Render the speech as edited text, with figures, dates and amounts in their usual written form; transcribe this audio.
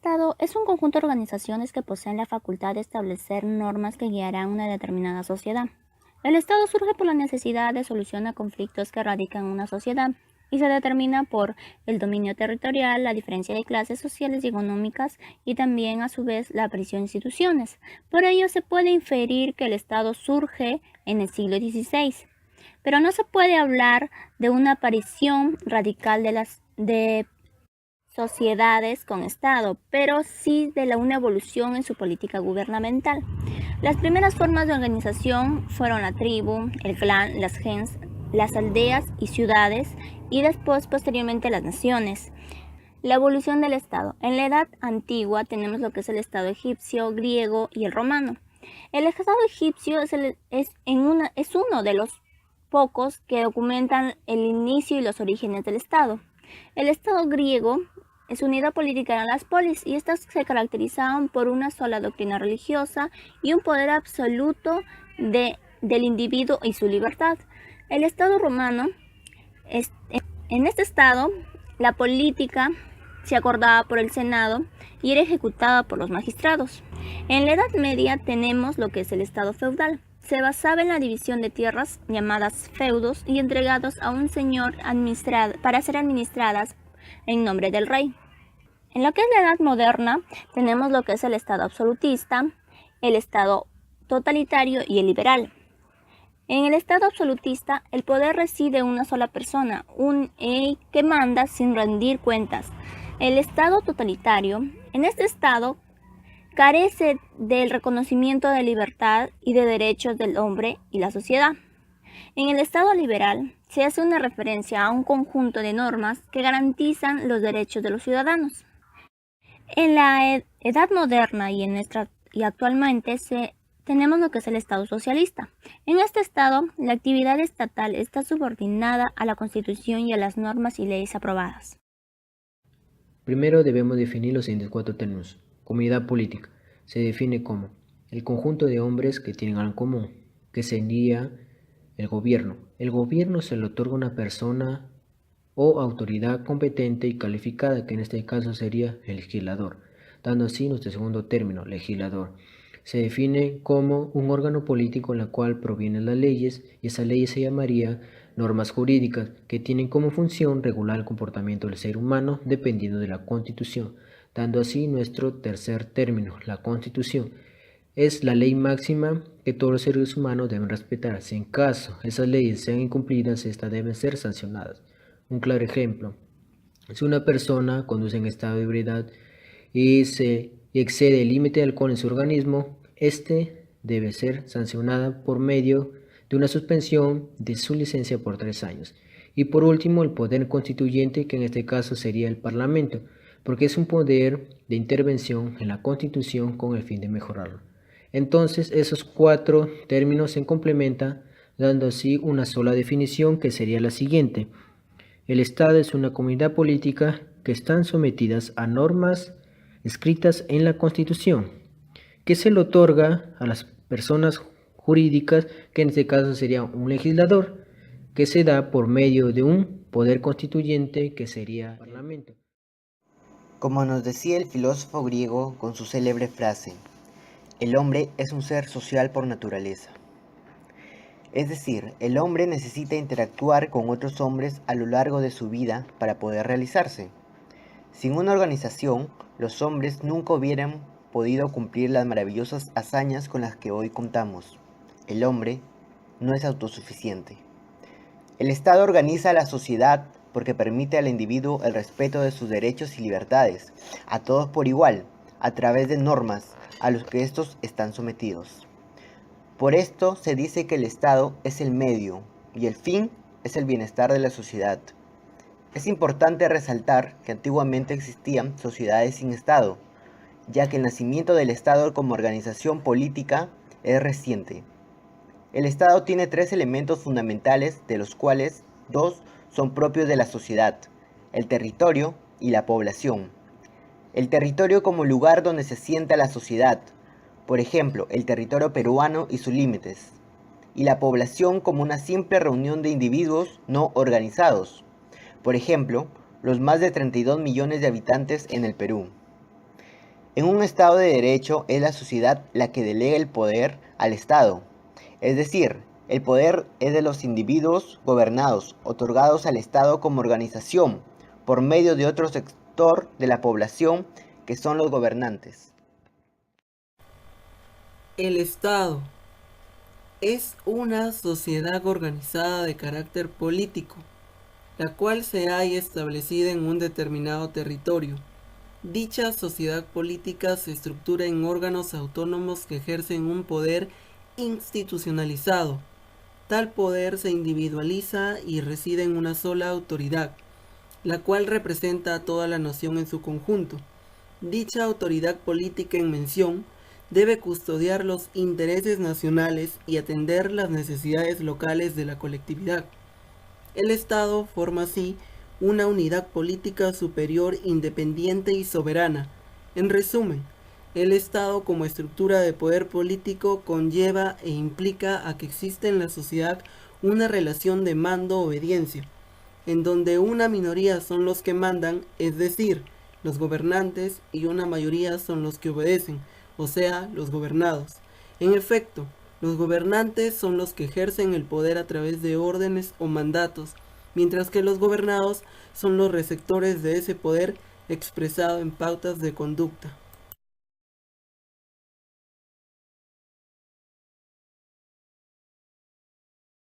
Estado es un conjunto de organizaciones que poseen la facultad de establecer normas que guiarán una determinada sociedad. El Estado surge por la necesidad de solucionar conflictos que radican en una sociedad y se determina por el dominio territorial, la diferencia de clases sociales y económicas y también a su vez la aparición de instituciones. Por ello se puede inferir que el Estado surge en el siglo XVI, pero no se puede hablar de una aparición radical de sociedades con Estado, pero sí de una evolución en su política gubernamental. Las primeras formas de organización fueron la tribu, el clan, las gens, las aldeas y ciudades, y después, posteriormente, las naciones. La evolución del Estado. En la Edad Antigua tenemos lo que es el Estado egipcio, griego y el romano. El Estado egipcio es uno de los pocos que documentan el inicio y los orígenes del Estado. El Estado griego su unidad política eran las polis, y estas se caracterizaban por una sola doctrina religiosa y un poder absoluto del individuo y su libertad. El Estado romano, en este Estado, la política se acordaba por el Senado y era ejecutada por los magistrados. En la Edad Media tenemos lo que es el Estado feudal. Se basaba en la división de tierras llamadas feudos y entregados a un señor para ser administradas en nombre del rey. En lo que es la Edad Moderna, tenemos lo que es el Estado absolutista, el Estado totalitario y el liberal. En el Estado absolutista, el poder reside en una sola persona, que manda sin rendir cuentas. El Estado totalitario, en este Estado, carece del reconocimiento de libertad y de derechos del hombre y la sociedad. En el Estado liberal, se hace una referencia a un conjunto de normas que garantizan los derechos de los ciudadanos. En la Edad Moderna y actualmente tenemos lo que es el Estado socialista. En este Estado, la actividad estatal está subordinada a la Constitución y a las normas y leyes aprobadas. Primero debemos definir los siguientes 4 términos. Comunidad política. Se define como el conjunto de hombres que tienen algo en común, que sería el gobierno. El gobierno se le otorga a una persona o autoridad competente y calificada, que en este caso sería el legislador, dando así nuestro segundo término, legislador. Se define como un órgano político en el cual provienen las leyes, y esas leyes se llamaría normas jurídicas, que tienen como función regular el comportamiento del ser humano dependiendo de la Constitución, dando así nuestro tercer término, la Constitución. Es la ley máxima que todos los seres humanos deben respetar. Si en caso esas leyes sean incumplidas, estas deben ser sancionadas. Un claro ejemplo: si una persona conduce en estado de ebriedad y excede el límite de alcohol en su organismo, este debe ser sancionada por medio de una suspensión de su licencia por 3 años. Y por último, el poder constituyente, que en este caso sería el Parlamento, porque es un poder de intervención en la Constitución con el fin de mejorarlo. Entonces, esos 4 términos se complementan, dando así una sola definición, que sería la siguiente: el Estado es una comunidad política que están sometidas a normas escritas en la Constitución, que se le otorga a las personas jurídicas, que en este caso sería un legislador, que se da por medio de un poder constituyente, que sería el Parlamento. Como nos decía el filósofo griego con su célebre frase, el hombre es un ser social por naturaleza. Es decir, el hombre necesita interactuar con otros hombres a lo largo de su vida para poder realizarse. Sin una organización, los hombres nunca hubieran podido cumplir las maravillosas hazañas con las que hoy contamos. El hombre no es autosuficiente. El Estado organiza a la sociedad porque permite al individuo el respeto de sus derechos y libertades, a todos por igual, a través de normas a las que estos están sometidos. Por esto se dice que el Estado es el medio y el fin es el bienestar de la sociedad. Es importante resaltar que antiguamente existían sociedades sin Estado, ya que el nacimiento del Estado como organización política es reciente. El Estado tiene 3 elementos fundamentales, de los cuales 2 son propios de la sociedad: el territorio y la población. El territorio como lugar donde se asienta la sociedad, por ejemplo, el territorio peruano y sus límites, y la población como una simple reunión de individuos no organizados, por ejemplo, los más de 32 millones de habitantes en el Perú. En un Estado de Derecho es la sociedad la que delega el poder al Estado. Es decir, el poder es de los individuos gobernados, otorgados al Estado como organización, por medio de otro sector de la población que son los gobernantes. El Estado es una sociedad organizada de carácter político, la cual se halla establecida en un determinado territorio. Dicha sociedad política se estructura en órganos autónomos que ejercen un poder institucionalizado. Tal poder se individualiza y reside en una sola autoridad, la cual representa a toda la nación en su conjunto. Dicha autoridad política en mención debe custodiar los intereses nacionales y atender las necesidades locales de la colectividad. El Estado forma así una unidad política superior, independiente y soberana. En resumen, el Estado como estructura de poder político conlleva e implica a que existe en la sociedad una relación de mando-obediencia, en donde una minoría son los que mandan, es decir, los gobernantes, y una mayoría son los que obedecen, o sea, los gobernados. En efecto, los gobernantes son los que ejercen el poder a través de órdenes o mandatos, mientras que los gobernados son los receptores de ese poder expresado en pautas de conducta.